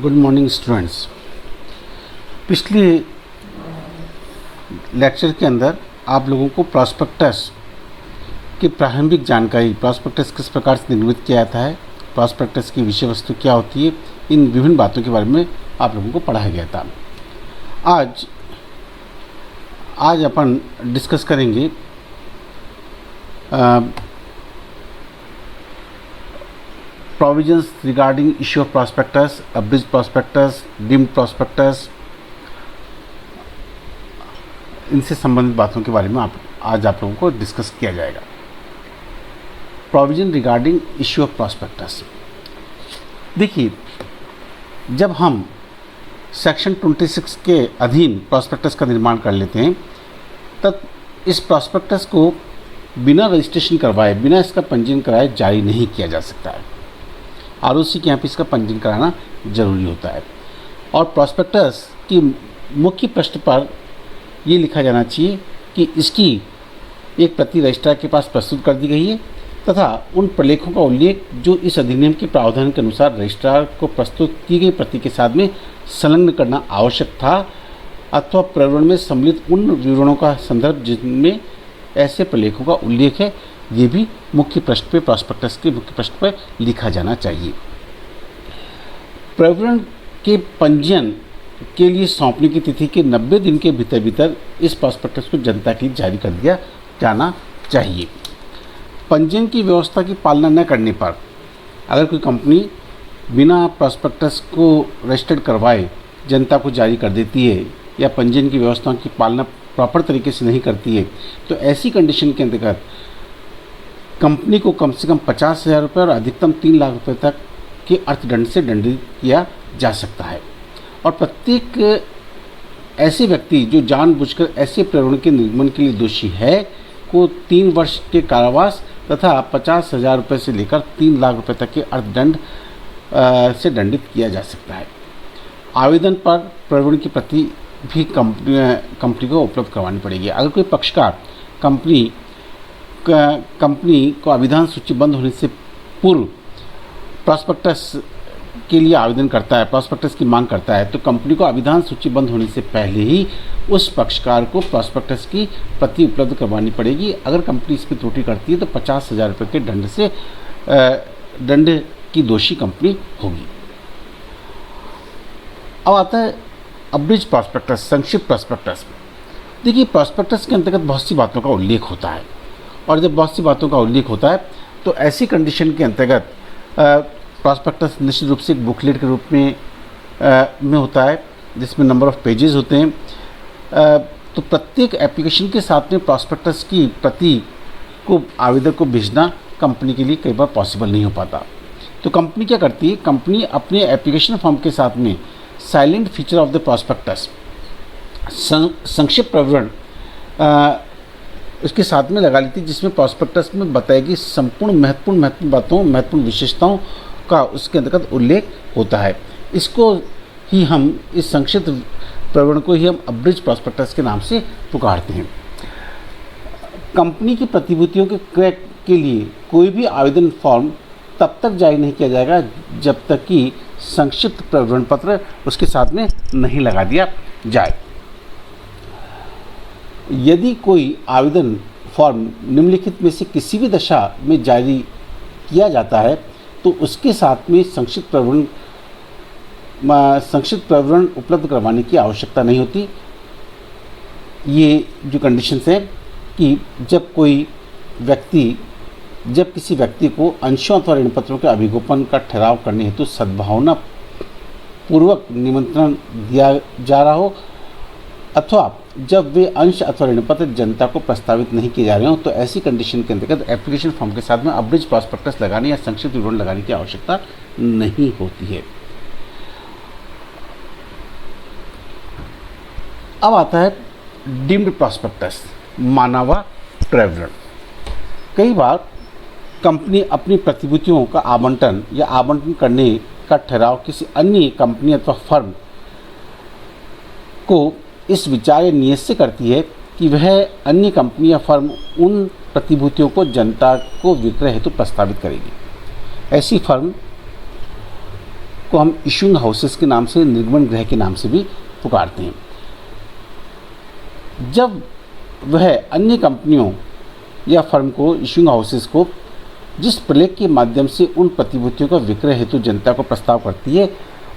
Good morning students. पिछले lecture के अंदर आप लोगों को प्रॉस्पेक्टस की प्रारंभिक जानकारी, प्रॉस्पेक्टस किस प्रकार से निर्मित किया जाता है, प्रॉस्पेक्टस की विषय वस्तु क्या होती है, इन विभिन्न बातों के बारे में आप लोगों को पढ़ाया गया था। आज अपन डिस्कस करेंगे provisions regarding issue of prospectus, abridge prospectus, deemed prospectus, इनसे संबंधित बातों के बारे में आज आप लोगों को डिस्कस किया जाएगा। Provision regarding issue of prospectus. देखिए, जब हम सेक्शन 26 के अधीन प्रॉस्पेक्टस का निर्माण कर लेते हैं, तब इस प्रॉस्पेक्टस को बिना रजिस्ट्रेशन करवाए, बिना इसका पंजीयन कराए जारी नहीं किया जा सकता है। आरओसी के यहाँ पे इसका पंजीयन कराना जरूरी होता है। और प्रॉस्पेक्टस की मुख्य पृष्ठ पर ये लिखा जाना चाहिए कि इसकी एक प्रति रजिस्ट्रार के पास प्रस्तुत कर दी गई है तथा उन प्रलेखों का उल्लेख जो इस अधिनियम के प्रावधान के अनुसार रजिस्ट्रार को प्रस्तुत की गई प्रति के साथ में संलग्न करना आवश्यक था, अथवा प्रविवरण में सम्मिलित उन विवरणों का संदर्भ जिनमें ऐसे प्रलेखों का उल्लेख है, ये भी मुख्य पृष्ठ पे, प्रॉस्पेक्टस के मुख्य पृष्ठ पर लिखा जाना चाहिए। प्रविवरण के पंजीयन के लिए सौंपने की तिथि के 90 दिन के भीतर इस प्रॉस्पेक्टस को जनता के लिए जारी कर दिया जाना चाहिए। पंजीयन की व्यवस्था की पालना न करने पर अगर कोई कंपनी बिना प्रॉस्पेक्टस को रजिस्टर्ड करवाए जनता को जारी कर देती है या पंजीयन की व्यवस्थाओं की पालना प्रॉपर तरीके से नहीं करती है, तो ऐसी कंडीशन के अंतर्गत कंपनी को कम से कम 50,000 रुपये और अधिकतम 3 लाख रुपये तक के अर्थदंड से दंडित किया जा सकता है। और प्रत्येक ऐसे व्यक्ति जो जानबूझकर ऐसे प्रवृत्ति के निर्गमन के लिए दोषी है को 3 वर्ष के कारावास तथा 50,000 रुपये से लेकर 3 लाख रुपये तक के अर्थदंड से दंडित किया जा सकता है। आवेदन पर प्रवृत्ति की प्रति भी कंपनी को उपलब्ध करवानी पड़ेगी। अगर कोई पक्षकार कंपनी को अभिधान सूची बंद होने से पूर्व प्रॉस्पेक्टस के लिए आवेदन करता है, प्रॉस्पेक्टस की मांग करता है, तो कंपनी को अभिधान सूची बंद होने से पहले ही उस पक्षकार को प्रॉस्पेक्टस की प्रति उपलब्ध करवानी पड़ेगी। अगर कंपनी इसमें त्रुटि करती है तो 50,000 रुपये के दंड से दंड की दोषी कंपनी होगी। अब आता है अब्रिज प्रॉस्पेक्टस, संक्षिप्त प्रॉस्पेक्टस। देखिए, प्रॉस्पेक्टस के अंतर्गत बहुत सी बातों का उल्लेख होता है, और जब बहुत सी बातों का उल्लेख होता है तो ऐसी कंडीशन के अंतर्गत प्रॉस्पेक्टस निश्चित रूप से एक बुकलेट के रूप में होता है जिसमें नंबर ऑफ़ पेजेस होते हैं। तो प्रत्येक एप्लीकेशन के साथ में प्रॉस्पेक्टस की प्रति को आवेदक को भेजना कंपनी के लिए कई बार पॉसिबल नहीं हो पाता। तो कंपनी क्या करती है, कंपनी अपने एप्लीकेशन फॉर्म के साथ में silent feature of the prospectus, संक्षिप्त प्रविवरण उसके साथ में लगा लेती है, जिसमें प्रॉस्पेक्टस में बताएगी संपूर्ण महत्वपूर्ण बातों, महत्वपूर्ण विशेषताओं का उसके अंतर्गत उल्लेख होता है। इसको ही हम, इस संक्षिप्त प्रविवरण को ही हम अब्रिज प्रॉस्पेक्टस के नाम से पुकारते हैं। कंपनी की प्रतिभूतियों के लिए कोई भी आवेदन फॉर्म तब तक जारी नहीं किया जाएगा जब तक कि संक्षिप्त प्रविवरण पत्र उसके साथ में नहीं लगा दिया जाए। यदि कोई आवेदन फॉर्म निम्नलिखित में से किसी भी दशा में जारी किया जाता है तो उसके साथ में संक्षिप्त प्रविवरण उपलब्ध करवाने की आवश्यकता नहीं होती। ये जो कंडीशंस है कि जब किसी व्यक्ति को अंशों अथवा ऋण पत्रों के अभिगोपन का ठहराव करने हेतु सद्भावना पूर्वक निमंत्रण दिया जा रहा हो, अथवा जब वे अंश अथवा ऋण पत्र जनता को प्रस्तावित नहीं किए जा रहे हो, तो ऐसी कंडीशन के अंतर्गत एप्लीकेशन फॉर्म के साथ में अब्रिज प्रॉस्पेक्टस लगाने या संक्षिप्त विवरण लगाने की आवश्यकता नहीं होती है। अब आता है डीम्ड प्रॉस्पेक्टस, माना हुआ प्रविवरण। कई बार कंपनी अपनी प्रतिभूतियों का आवंटन या आवंटन करने का ठहराव किसी अन्य कंपनी अथवा फर्म को इस विचार या नियत से करती है कि वह अन्य कंपनी या फर्म उन प्रतिभूतियों को जनता को विक्रय हेतु प्रस्तावित करेगी। ऐसी फर्म को हम इशूइंग हाउसेस के नाम से, निर्गमन गृह के नाम से भी पुकारते हैं। जब वह अन्य कंपनियों या फर्म को, इशूइंग हाउसेस को, जिस प्रलेख के माध्यम से उन प्रतिभूतियों का विक्रय हेतु जनता को प्रस्ताव करती है,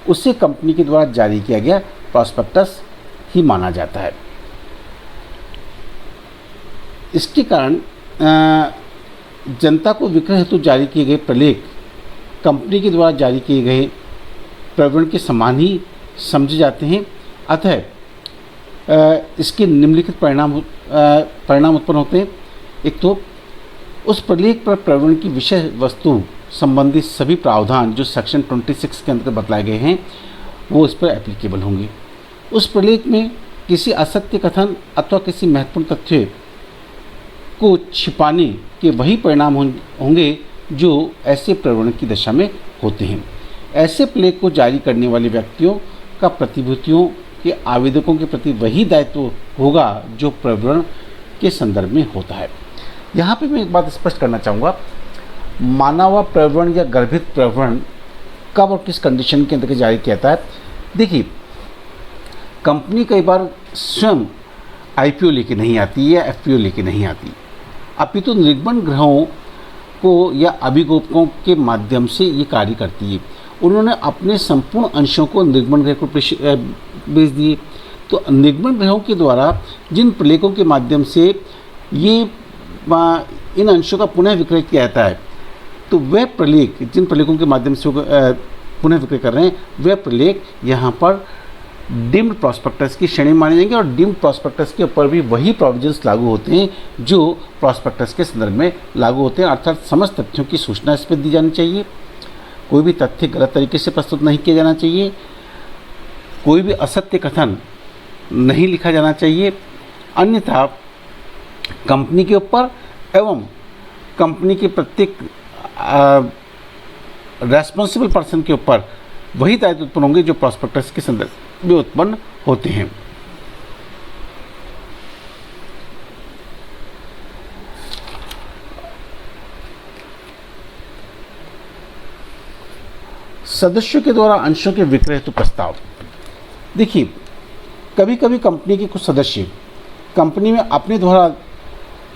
उसे कंपनी के द्वारा जारी किया गया प्रॉस्पेक्टस ही माना जाता है। इसके कारण जनता को विक्रय हेतु जारी किए गए प्रलेख कंपनी के द्वारा जारी किए गए प्रविवरण के समान ही समझे जाते हैं। अतः इसके निम्नलिखित परिणाम उत्पन्न होते हैं। एक तो उस प्रलेख पर प्रविवरण की विषय वस्तु संबंधी सभी प्रावधान जो सेक्शन 26 के अंतर्गत बतलाए गए हैं वो इस पर एप्लीकेबल होंगे। उस प्रलेख में किसी असत्य कथन अथवा किसी महत्वपूर्ण तथ्य को छिपाने के वही परिणाम होंगे जो ऐसे प्रविवरण की दशा में होते हैं। ऐसे प्रलेख को जारी करने वाले व्यक्तियों का प्रतिभूतियों के आवेदकों के प्रति वही दायित्व होगा जो प्रविवरण के संदर्भ में होता है। यहाँ पे मैं एक बात स्पष्ट करना चाहूँगा, माना हुआ प्रविवरण या गर्भित प्रविवरण कब और किस कंडीशन के अंतर्गत जारी किया जाता है। देखिए, कंपनी कई बार स्वयं आईपीओ लेके नहीं आती या एफपीओ लेके नहीं आती, अपितु निर्गमन गृहों को या अभिगोपकों के माध्यम से ये कार्य करती है। उन्होंने अपने संपूर्ण अंशों को निर्गमन गृह को भेज दिए। तो निर्गमन गृहों के द्वारा जिन प्रलेखों के माध्यम से ये इन अंशों का पुनः विक्रय किया जाता है, तो वह प्रलेख, जिन प्रलेखों के माध्यम से पुनः विक्रय कर रहे हैं, वह प्रलेख यहाँ पर डीम्ड प्रॉस्पेक्टस की श्रेणी माने जाएंगे। और डीम्ड प्रॉस्पेक्टस के ऊपर भी वही प्रोविजंस लागू होते हैं जो प्रॉस्पेक्टस के संदर्भ में लागू होते हैं। अर्थात समस्त तथ्यों की सूचना इस पर दी जानी चाहिए, कोई भी तथ्य गलत तरीके से प्रस्तुत नहीं किया जाना चाहिए, कोई भी असत्य कथन नहीं लिखा जाना चाहिए, अन्यथा कंपनी के ऊपर एवं कंपनी के प्रत्येक रेस्पॉन्सिबल पर्सन के ऊपर वही दायित्व उत्पन्न होंगे जो प्रॉस्पेक्टस के संदर्भ में उत्पन्न होते हैं। सदस्यों के द्वारा अंशों के विक्रय हेतु प्रस्ताव। देखिए, कभी कभी कंपनी के कुछ सदस्य कंपनी में अपने द्वारा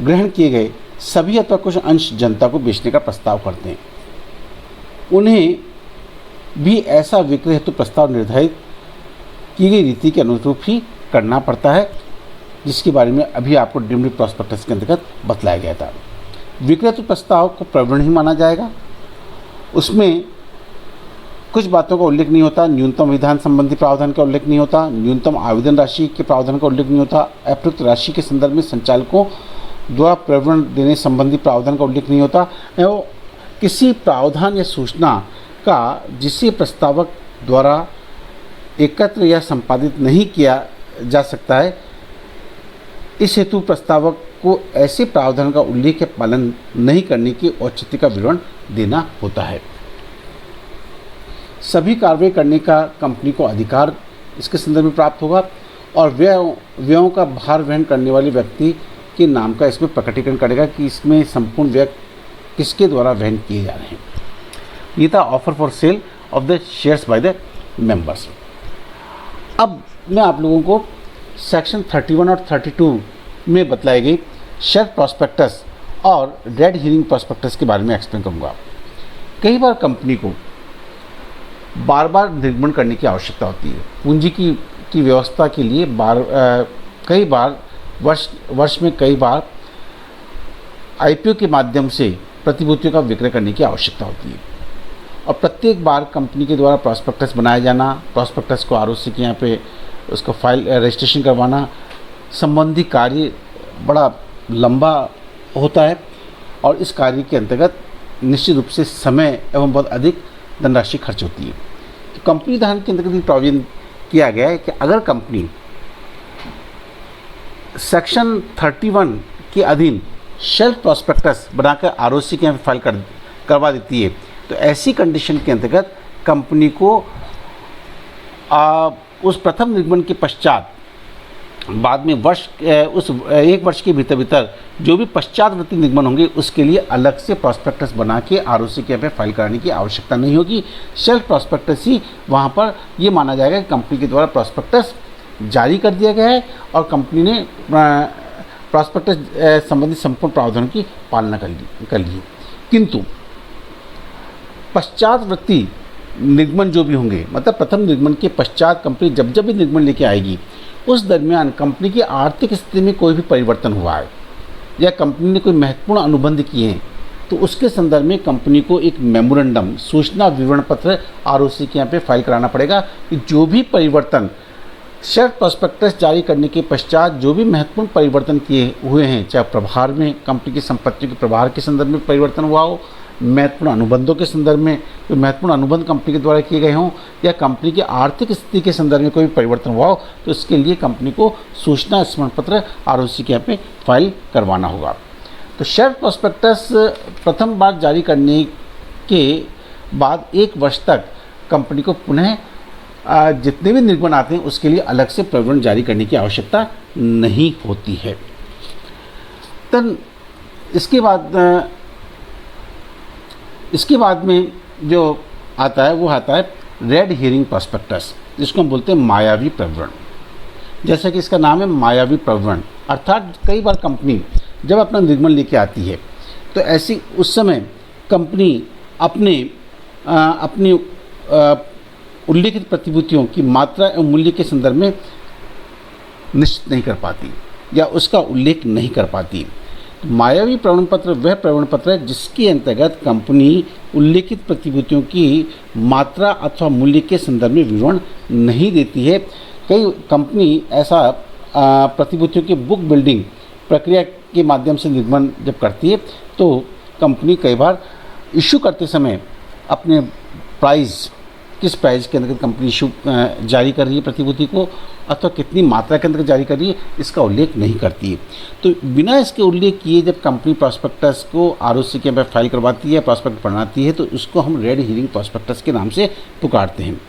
ग्रहण किए गए सभी अथवा कुछ अंश जनता को बेचने का प्रस्ताव करते हैं। उन्हें भी ऐसा विक्रय हेतु प्रस्ताव निर्धारित की गई रीति के अनुरूप ही करना पड़ता है, जिसके बारे में अभी आपको डीम्ड प्रॉस्पेक्टस के अंतर्गत बतलाया गया था। विक्रय हेतु प्रस्ताव को प्रविवरण ही माना जाएगा। उसमें कुछ बातों का उल्लेख नहीं होता, न्यूनतम विधान संबंधी प्रावधान का उल्लेख नहीं होता, न्यूनतम आवेदन राशि के प्रावधान का उल्लेख नहीं होता, अप्रयुक्त राशि के संदर्भ में संचालकों द्वारा प्रविवरण देने संबंधी प्रावधान का उल्लेख नहीं होता एवं किसी प्रावधान या सूचना का जिसे प्रस्तावक द्वारा एकत्र या संपादित नहीं किया जा सकता है। इस हेतु प्रस्तावक को ऐसे प्रावधान का उल्लेख या पालन नहीं करने की औचित्य का विवरण देना होता है। सभी कार्रवाई करने का कंपनी को अधिकार इसके संदर्भ में प्राप्त होगा और व्ययों का भार वहन करने वाले व्यक्ति के नाम का इसमें प्रकटीकरण करेगा कि इसमें संपूर्ण व्यय किसके द्वारा वहन किए जा रहे हैं। ये था offer for sale of the shares by the members. अब मैं आप लोगों को सेक्शन 31 और 32 में बतलाई गई शेयर प्रॉस्पेक्टस और डेड हीरिंग प्रॉस्पेक्टस के बारे में एक्सप्लेन करूँगा। कई बार कंपनी को बार बार निर्गमन करने की आवश्यकता होती है। पूंजी की व्यवस्था के लिए कई बार वर्ष में कई बार आईपीओ के माध्यम से प्रतिभूतियों का विक्रय करने की आवश्यकता होती है और प्रत्येक बार कंपनी के द्वारा प्रॉस्पेक्टस बनाया जाना, प्रॉस्पेक्टस को आरओसी के यहाँ पे उसको फाइल रजिस्ट्रेशन करवाना संबंधी कार्य बड़ा लंबा होता है और इस कार्य के अंतर्गत निश्चित रूप से समय एवं बहुत अधिक धनराशि खर्च होती है। तो कंपनी विधान के अंतर्गत प्रोविजन किया गया है कि अगर कंपनी सेक्शन 31 के अधीन शेयर प्रॉस्पेक्टस बनाकर आरओसी के यहाँ फाइल करवा देती है तो ऐसी कंडीशन के अंतर्गत कंपनी को उस प्रथम निर्गमन के पश्चात बाद में उस 1 वर्ष के भीतर भीतर जो भी पश्चातवर्ती निगमन होंगे उसके लिए अलग से प्रॉस्पेक्टस बना के आरओसी के पे फाइल कराने की आवश्यकता नहीं होगी। सेल्फ प्रॉस्पेक्टस ही वहाँ पर ये माना जाएगा कि कंपनी के द्वारा प्रॉस्पेक्टस जारी कर दिया गया है और कंपनी ने प्रॉस्पेक्टस संबंधित संपूर्ण प्रावधानों की पालना कर ली। किंतु पश्चातवर्ती निगमन जो भी होंगे, मतलब प्रथम निगमन के पश्चात कंपनी जब भी निगमन लेके आएगी उस दरमियान कंपनी की आर्थिक स्थिति में कोई भी परिवर्तन हुआ है या कंपनी ने कोई महत्वपूर्ण अनुबंध किए हैं तो उसके संदर्भ में कंपनी को एक मेमोरेंडम सूचना विवरण पत्र आरओसी के यहाँ पे फाइल कराना पड़ेगा कि जो भी परिवर्तन शेयर प्रॉस्पेक्टस जारी करने के पश्चात जो भी महत्वपूर्ण परिवर्तन किए हुए हैं, चाहे प्रभार में कंपनी की संपत्तियों के प्रभार के संदर्भ में परिवर्तन हुआ हो, महत्वपूर्ण अनुबंधों के संदर्भ में कोई महत्वपूर्ण अनुबंध कंपनी के द्वारा किए गए हों या कंपनी की आर्थिक स्थिति के संदर्भ में कोई परिवर्तन हुआ हो तो इसके लिए कंपनी को सूचना स्मरण पत्र आरओसी के यहाँ पे फाइल करवाना होगा। तो शेयर प्रॉस्पेक्टस प्रथम बार जारी करने के बाद 1 वर्ष तक कंपनी को पुनः जितने भी निगमन आते हैं उसके लिए अलग से प्रविवरण जारी करने की आवश्यकता नहीं होती है। तब इसके बाद में जो आता है वो आता है रेड हियरिंग प्रॉस्पेक्टस, जिसको हम बोलते हैं मायावी प्रविवरण। जैसा कि इसका नाम है मायावी प्रविवरण, अर्थात कई बार कंपनी जब अपना निगमन लेके आती है तो ऐसी उस समय कंपनी अपनी उल्लिखित प्रतिभूतियों की मात्रा एवं मूल्य के संदर्भ में निश्चित नहीं कर पाती या उसका उल्लेख नहीं कर पाती। मायावी प्रमाण पत्र वह प्रमाण पत्र है जिसके अंतर्गत कंपनी उल्लेखित प्रतिभूतियों की मात्रा अथवा मूल्य के संदर्भ में विवरण नहीं देती है। कई कंपनी ऐसा प्रतिभूतियों की बुक बिल्डिंग प्रक्रिया के माध्यम से निगमन जब करती है तो कंपनी कई बार इशू करते समय अपने किस प्राइस के अंतर्गत कंपनी इशू जारी कर रही है प्रतिभूति को अथवा कितनी मात्रा के अंतर्गत जारी कर रही है इसका उल्लेख नहीं करती है। तो बिना इसके उल्लेख किए जब कंपनी प्रॉस्पेक्टस को आरओसी के फाइल करवाती है, प्रॉस्पेक्ट बनाती है तो उसको हम रेड हियरिंग प्रॉस्पेक्टस के नाम से पुकारते हैं।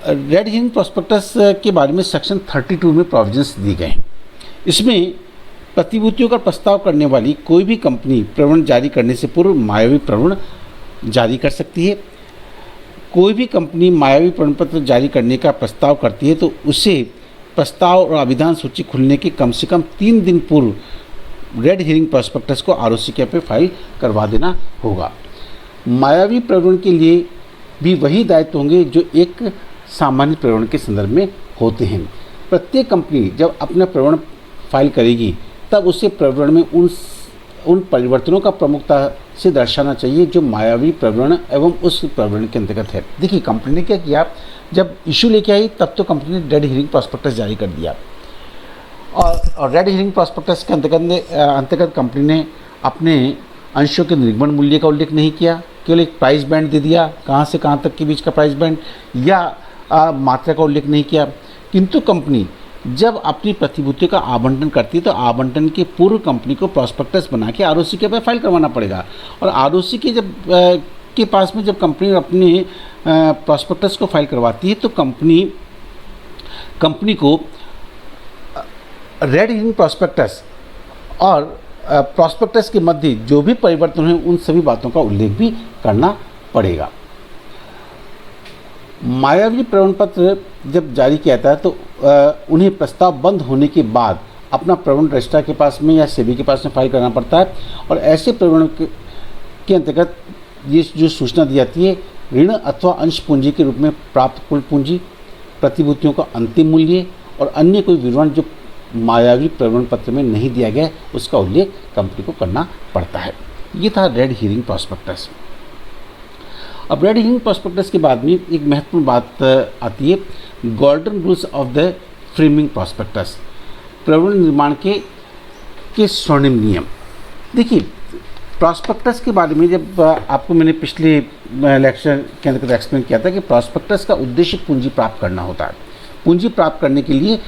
रेड हियरिंग प्रॉस्पेक्टस के बारे में सेक्शन 32 में प्रोविजंस दिए गए हैं। इसमें प्रतिभूतियों का प्रस्ताव करने वाली कोई भी कंपनी प्रविवरण जारी करने से पूर्व मायावी प्रविवरण जारी कर सकती है। कोई भी कंपनी मायावी प्रमाण पत्र जारी करने का प्रस्ताव करती है तो उसे प्रस्ताव और अभिधान सूची खुलने के कम से कम 3 दिन पूर्व रेड हियरिंग प्रॉस्पेक्टस को आरओसी के पे फाइल करवा देना होगा। मायावी प्रविवरण के लिए भी वही दायित्व होंगे जो एक सामान्य प्रविवरण के संदर्भ में होते हैं। प्रत्येक कंपनी जब अपना प्रविवरण फाइल करेगी तब उसे प्रविवरण में उन परिवर्तनों का प्रमुखता से दर्शाना चाहिए जो मायावी प्रविवरण एवं उस प्रविवरण के अंतर्गत है। देखिए कंपनी ने क्या किया, जब इशू लेके आई तब तो कंपनी ने रेड हियरिंग प्रॉस्पेक्टस जारी कर दिया और रेड हियरिंग प्रॉस्पेक्टस के अंतर्गत कंपनी ने अपने अंशों के निगमन मूल्य का उल्लेख नहीं किया, केवल एक प्राइस बैंड दे दिया, कहाँ से कहाँ तक के बीच का प्राइस बैंड या मात्रा का उल्लेख नहीं किया। किंतु कंपनी जब अपनी प्रतिभूतियों का आवंटन करती है तो आवंटन के पूर्व कंपनी को प्रॉस्पेक्टस बना के आरओसी के पे फाइल करवाना पड़ेगा और आरओसी के के पास में जब कंपनी अपने प्रॉस्पेक्टस को फाइल करवाती है तो कंपनी को रेड हियरिंग प्रॉस्पेक्टस और प्रॉस्पेक्टस के मध्य जो भी परिवर्तन है उन सभी बातों का उल्लेख भी करना पड़ेगा। मायावी प्रमाण पत्र जब जारी किया जाता है तो उन्हें प्रस्ताव बंद होने के बाद अपना प्रविवरण रजिस्ट्रार के पास में या सेबी के पास में फाइल करना पड़ता है और ऐसे प्रविवरण के अंतर्गत ये जो सूचना दी जाती है ऋण अथवा अंश पूंजी के रूप में प्राप्त कुल पूंजी, प्रतिभूतियों का अंतिम मूल्य और अन्य कोई विवरण जो मायावी प्रविवरण पत्र में नहीं दिया गया उसका उल्लेख कंपनी को करना पड़ता है। ये था रेड हियरिंग प्रॉस्पेक्टस। अब रेड हियरिंग प्रॉस्पेक्टस के बाद में एक महत्वपूर्ण बात आती है, golden rules of the framing prospectus, प्रविवरण निर्माण के स्वर्णिम नियम। देखिए प्रॉस्पेक्टस के बारे में जब आपको मैंने पिछले लेक्चर के अंदर एक्सप्लेन किया था कि प्रॉस्पेक्टस का उद्देश्य पूंजी प्राप्त करना होता है। पूंजी प्राप्त करने के लिए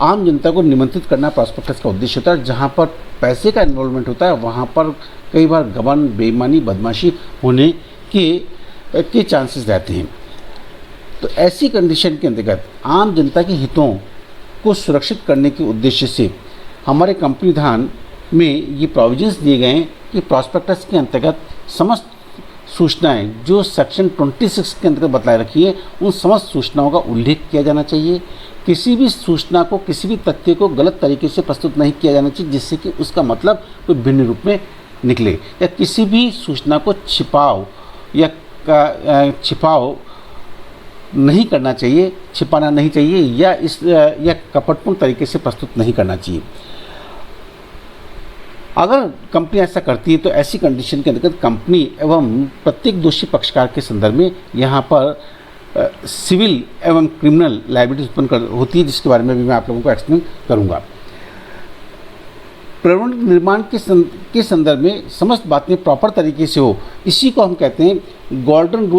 आम जनता को निमंत्रित करना प्रॉस्पेक्टस का उद्देश्य होता है। जहाँ पर पैसे का इन्वॉल्वमेंट होता है वहाँ पर कई बार गबन, बेईमानी, बदमाशी होने के चांसेस रहते हैं। तो ऐसी कंडीशन के अंतर्गत आम जनता के हितों को सुरक्षित करने के उद्देश्य से हमारे कंपनी विधान में ये प्रोविजंस दिए गए हैं कि प्रॉस्पेक्टस के अंतर्गत समस्त सूचनाएं जो सेक्शन 26 के अंतर्गत बतलाए रखी है उन समस्त सूचनाओं का उल्लेख किया जाना चाहिए। किसी भी सूचना को, किसी भी तथ्य को गलत तरीके से प्रस्तुत नहीं किया जाना चाहिए जिससे कि उसका मतलब कोई भिन्न रूप में निकले, या किसी भी सूचना को छिपाव नहीं करना चाहिए, छिपाना नहीं चाहिए, या कपटपूर्ण तरीके से प्रस्तुत नहीं करना चाहिए। अगर कंपनी ऐसा करती है तो ऐसी कंडीशन के अंतर्गत कंपनी एवं प्रत्येक दोषी पक्षकार के संदर्भ में यहाँ पर सिविल एवं क्रिमिनल लायबिलिटी उत्पन्न होती है, जिसके बारे में भी मैं आप लोगों को एक्सप्लेन करूँगा। प्रवण निर्माण के संदर्भ में समस्त बातें प्रॉपर तरीके से हो, इसी को हम कहते हैं गोल्डन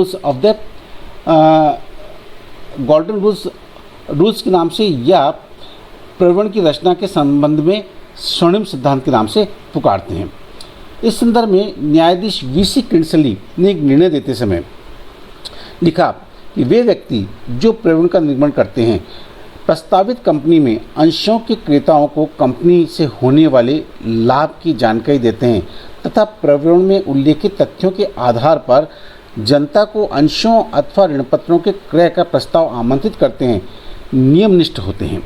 रूल्स के नाम से, या प्रवण की रचना के संबंध में स्वर्णिम सिद्धांत के नाम से पुकारते हैं। इस संदर्भ में न्यायाधीश वीसी किंसली ने एक निर्णय देते समय लिखा कि वे व्यक्ति जो प्रवण का निर्माण करते हैं प्रस्तावित कंपनी में अंशों के क्रेताओं को कंपनी से होने वाले लाभ की जानकारी देते हैं तथा प्रवण में उल्लेखित तथ्यों के आधार पर जनता को अंशों अथवा ऋणपत्रों के क्रय का प्रस्ताव आमंत्रित करते हैं, नियमनिष्ठ होते हैं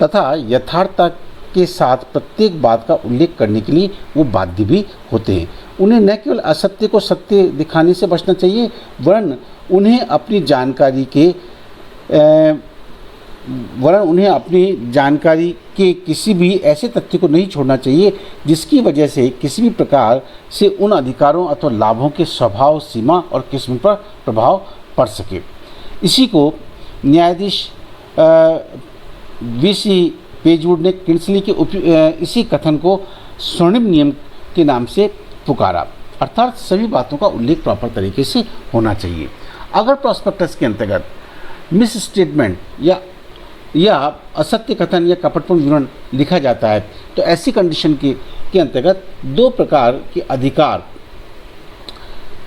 तथा यथार्थता के साथ प्रत्येक बात का उल्लेख करने के लिए वो बाध्य भी होते हैं। उन्हें न केवल असत्य को सत्य दिखाने से बचना चाहिए, वरन उन्हें अपनी जानकारी के किसी भी ऐसे तथ्य को नहीं छोड़ना चाहिए जिसकी वजह से किसी भी प्रकार से उन अधिकारों अथवा लाभों के स्वभाव, सीमा और किस्म पर प्रभाव पड़ सके। इसी को न्यायाधीश वीसी पेजवुड ने किंसली के इसी कथन को स्वर्णिम नियम के नाम से पुकारा, अर्थात सभी बातों का उल्लेख प्रॉपर तरीके से होना चाहिए। अगर प्रॉस्पेक्टस के अंतर्गत मिस स्टेटमेंट या असत्य कथन या कपटपूर्ण विवरण लिखा जाता है तो ऐसी कंडीशन के अंतर्गत दो प्रकार के अधिकार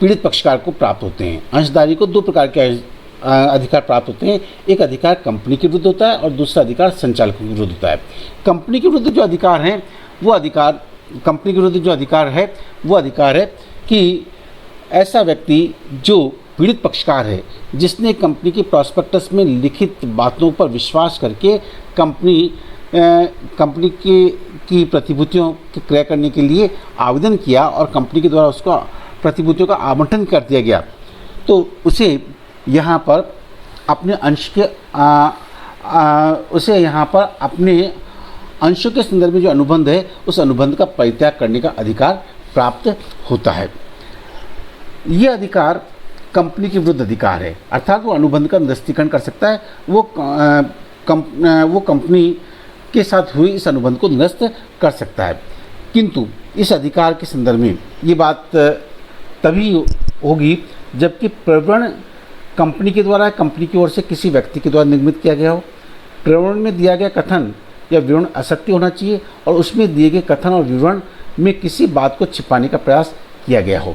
पीड़ित पक्षकार को प्राप्त होते हैं। अंशधारी को दो प्रकार के अधिकार प्राप्त होते हैं, एक अधिकार कंपनी के विरुद्ध होता है और दूसरा अधिकार संचालक के विरुद्ध होता है। कंपनी के विरुद्ध जो अधिकार है वो अधिकार है कि ऐसा व्यक्ति जो पीड़ित पक्षकार है जिसने कंपनी के प्रॉस्पेक्टस में लिखित बातों पर विश्वास करके कंपनी की प्रतिभूतियों के क्रय करने के लिए आवेदन किया और कंपनी के द्वारा उसको प्रतिभूतियों का आवंटन कर दिया गया, तो उसे यहाँ पर अपने अंशों के संदर्भ में जो अनुबंध है उस अनुबंध का परित्याग करने का अधिकार प्राप्त होता है। ये अधिकार कंपनी के विरुद्ध अधिकार है, अर्थात वो अनुबंध का निरस्तीकरण कर सकता है, वो कंपनी के साथ हुई इस अनुबंध को निरस्त कर सकता है। किंतु इस अधिकार के संदर्भ में ये बात तभी होगी जबकि प्रवण कंपनी के द्वारा, कंपनी की ओर से किसी व्यक्ति के द्वारा निर्मित किया गया हो। प्रवण में दिया गया कथन या विवरण असत्य होना चाहिए और उसमें दिए गए कथन और विवरण में किसी बात को छिपाने का प्रयास किया गया हो।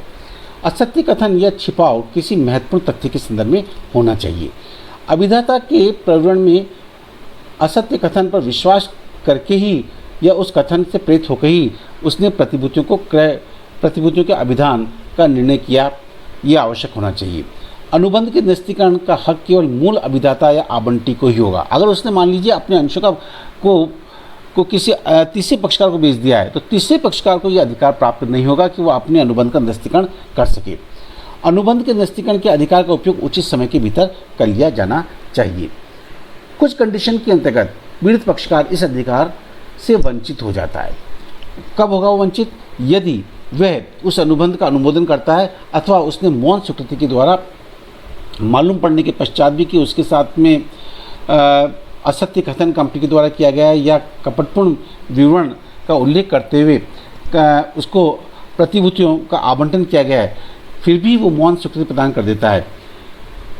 असत्य कथन या छिपाव किसी महत्वपूर्ण तथ्य के संदर्भ में होना चाहिए। अभिदाता के प्रवरण में असत्य कथन पर विश्वास करके ही या उस कथन से प्रेरित होकर ही उसने प्रतिभूतियों के अभिधान का निर्णय किया, यह आवश्यक होना चाहिए। अनुबंध के निरस्तीकरण का हक केवल मूल अभिदाता या आवंटी को ही होगा। अगर उसने मान लीजिए अपने अंशों को किसी तीसरे पक्षकार को बेच दिया है तो तीसरे पक्षकार को यह अधिकार प्राप्त नहीं होगा कि वह अपने अनुबंध का निरस्तीकरण कर सके। अनुबंध के निरस्तीकरण के अधिकार का उपयोग उचित समय के भीतर कर लिया जाना चाहिए। कुछ कंडीशन के अंतर्गत पीड़ित पक्षकार इस अधिकार से वंचित हो जाता है। कब होगा वो वंचित? यदि वह उस अनुबंध का अनुमोदन करता है अथवा उसने मौन स्वीकृति के द्वारा मालूम पड़ने के पश्चात भी कि उसके साथ में असत्य कथन कंपनी के द्वारा किया गया है या कपटपूर्ण विवरण का उल्लेख करते हुए उसको प्रतिभूतियों का आवंटन किया गया है, फिर भी वो मौन स्वीकृति प्रदान कर देता है,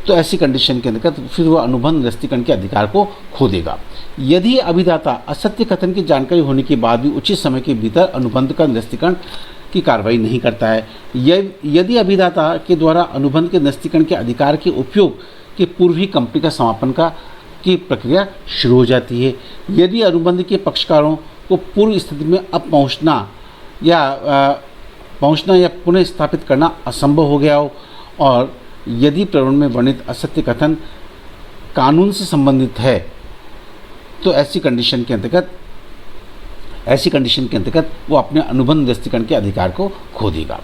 तो ऐसी कंडीशन के अंतर्गत फिर वह अनुबंध निरस्तीकरण के अधिकार को खो देगा। यदि अभिदाता असत्य कथन की जानकारी होने के बाद भी उचित समय के भीतर अनुबंध का निरस्तीकरण की कार्रवाई नहीं करता है, यदि अभिदाता के द्वारा अनुबंध के निरस्तीकरण के अधिकार के उपयोग के पूर्व ही कंपनी का समापन की प्रक्रिया शुरू हो जाती है। यदि अनुबंध के पक्षकारों को पूर्व स्थिति में अब पहुंचना या पुनः स्थापित करना असंभव हो गया हो और यदि प्रकरण में वर्णित असत्य कथन कानून से संबंधित है तो ऐसी कंडीशन के अंतर्गत वो अपने अनुबंध निरस्तीकरण के अधिकार को खो देगा।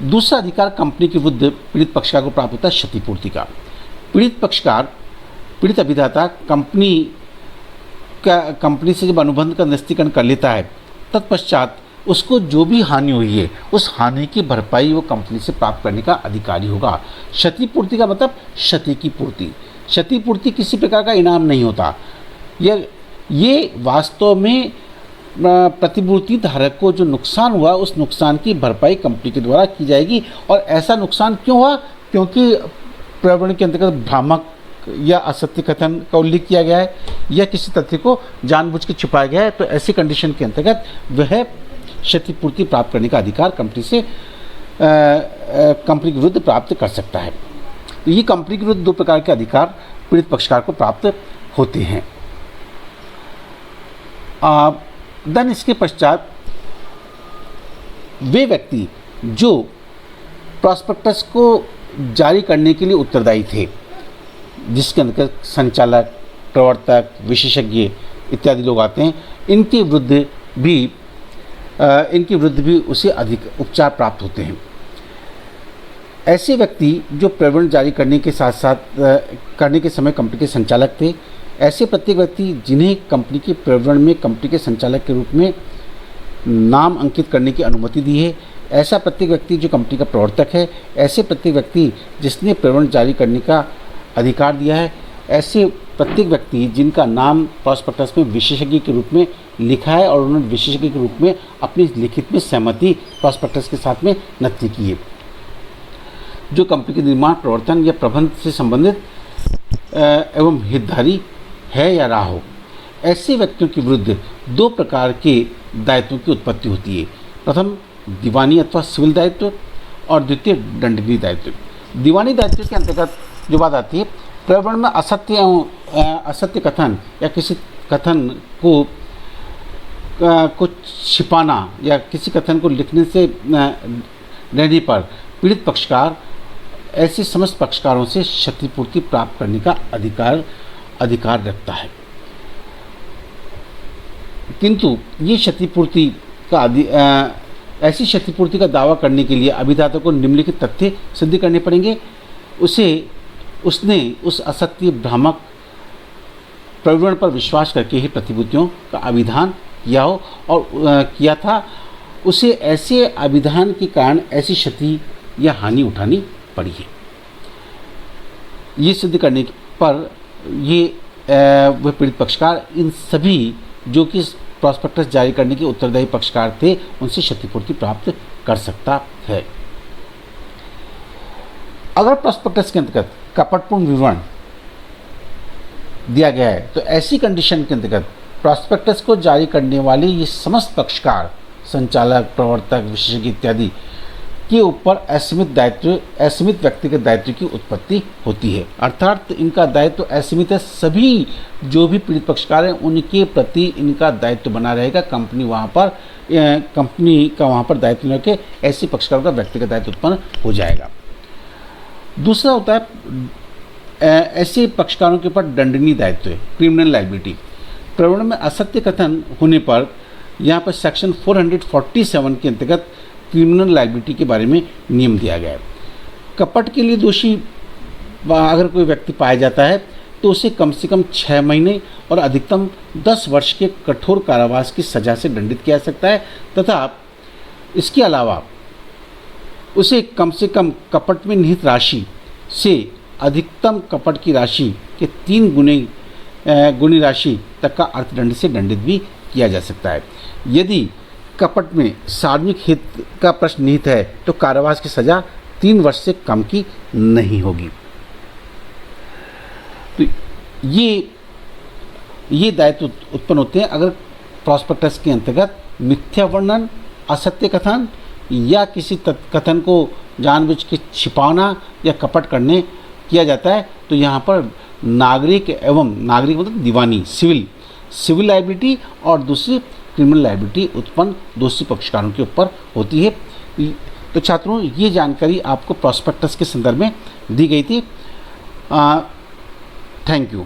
दूसरा अधिकार कंपनी के विरुद्ध पीड़ित पक्षकार को प्राप्त होता है क्षतिपूर्ति का। पीड़ित अभिदाता कंपनी से जब अनुबंध का निरस्तीकरण कर लेता है, तत्पश्चात उसको जो भी हानि हुई है उस हानि की भरपाई वो कंपनी से प्राप्त करने का अधिकारी होगा। क्षतिपूर्ति का मतलब क्षति की पूर्ति। क्षतिपूर्ति किसी प्रकार का इनाम नहीं होता। ये वास्तव में प्रतिभूति धारक को जो नुकसान हुआ उस नुकसान की भरपाई कंपनी के द्वारा की जाएगी। और ऐसा नुकसान क्यों हुआ? क्योंकि प्रवरण के अंतर्गत भ्रामक या असत्य कथन का उल्लेख किया गया है या किसी तथ्य को जानबूझ के छुपाया गया है, तो ऐसी कंडीशन के अंतर्गत वह क्षतिपूर्ति प्राप्त करने का अधिकार कंपनी के विरुद्ध प्राप्त कर सकता है। तो ये कंपनी के विरुद्ध दो प्रकार के अधिकार पीड़ित पक्षकार को प्राप्त होते हैं। देन इसके पश्चात वे व्यक्ति जो प्रॉस्पेक्टस को जारी करने के लिए उत्तरदायी थे, जिसके अंतर्गत संचालक, प्रवर्तक, विशेषज्ञ इत्यादि लोग आते हैं, इनके विरुद्ध भी उसे अधिक उपचार प्राप्त होते हैं। ऐसे व्यक्ति जो प्रवरण जारी करने के समय कंपनी के संचालक थे, ऐसे प्रत्येक व्यक्ति जिन्हें कंपनी के प्रवरण में कंपनी के संचालक के रूप में नाम अंकित करने की अनुमति दी है, ऐसा प्रत्येक व्यक्ति जो कंपनी का प्रवर्तक है, ऐसे प्रत्येक व्यक्ति जिसने प्रवरण जारी करने का अधिकार दिया है, ऐसे प्रत्येक व्यक्ति जिनका नाम प्रॉस्पेक्टस में विशेषज्ञ के रूप में लिखा है और उन्होंने विशेषज्ञ के रूप में अपनी लिखित में सहमति प्रॉस्पेक्टस के साथ में नत्थी की है, जो कंपनी के निर्माण, प्रवर्तन या प्रबंध से संबंधित एवं हितधारी है या रहा हो, ऐसे व्यक्तियों के विरुद्ध दो प्रकार के दायित्वों की उत्पत्ति होती है। प्रथम दीवानी अथवा सिविल दायित्व और द्वितीय दंडनीय दायित्व। दीवानी दायित्व के अंतर्गत जो बात आती है, प्रवरण में असत्य कथन या किसी कथन को छिपाना या किसी कथन को लिखने से रहने पर पीड़ित पक्षकार ऐसे समस्त पक्षकारों से क्षतिपूर्ति प्राप्त करने का अधिकार रखता है। किंतु ये ऐसी क्षतिपूर्ति का दावा करने के लिए अभिदाता को निम्नलिखित तथ्य सिद्ध करने पड़ेंगे। उसने उस असत्य भ्रामक प्रवरण पर विश्वास करके ही प्रतिभूतियों का अभिधान किया हो और किया था, उसे ऐसे अभिधान के कारण ऐसी क्षति या हानि उठानी पड़ी है। ये सिद्ध करने पर वह पीड़ित पक्षकार इन सभी जो कि प्रॉस्पेक्टस जारी करने के उत्तरदायी पक्षकार थे उनसे क्षतिपूर्ति प्राप्त कर सकता है। अगर प्रॉस्पेक्टस के अंतर्गत कपटपूर्ण विवरण दिया गया है तो ऐसी कंडीशन के अंतर्गत प्रॉस्पेक्टस को जारी करने वाले ये समस्त पक्षकार, संचालक, प्रवर्तक, विशेषज्ञ इत्यादि के ऊपर असीमित व्यक्तिगत दायित्व की उत्पत्ति होती है। अर्थात इनका दायित्व असीमित है। सभी जो भी पीड़ित पक्षकार हैं उनके प्रति इनका दायित्व बना रहेगा। कंपनी का वहाँ पर दायित्व न के ऐसे पक्षकारों का व्यक्तिगत दायित्व उत्पन्न हो जाएगा। दूसरा होता है ऐसे पक्षकारों के ऊपर दंडनीय दायित्व है, क्रिमिनल लायबिलिटी। प्रवरण में असत्य कथन होने पर यहाँ पर सेक्शन 447 के अंतर्गत क्रिमिनल लायबिलिटी के बारे में नियम दिया गया है। कपट के लिए दोषी अगर कोई व्यक्ति पाया जाता है तो उसे कम से कम 6 महीने और अधिकतम 10 वर्ष के कठोर कारावास की सज़ा से दंडित किया जा सकता है तथा इसके अलावा उसे कम से कम कपट में निहित राशि से अधिकतम कपट की राशि के 3 गुनी राशि तक का अर्थदंड से दंडित भी किया जा सकता है। यदि कपट में सार्वजनिक हित का प्रश्न निहित है तो कारावास की सज़ा 3 वर्ष से कम की नहीं होगी। तो ये दायित्व उत्पन्न होते हैं अगर प्रॉस्पेक्टस के अंतर्गत मिथ्या वर्णन, असत्य कथन या किसी कथन को जानबूझ के छिपाना या कपट करने किया जाता है। तो यहाँ पर नागरिक एवं नागरिक मतलब दीवानी सिविल लाइबिलिटी और दूसरी क्रिमिनल लाइबिलिटी उत्पन्न दोषी पक्षकारों के ऊपर होती है। तो छात्रों, ये जानकारी आपको प्रॉस्पेक्टस के संदर्भ में दी गई थी। Thank you.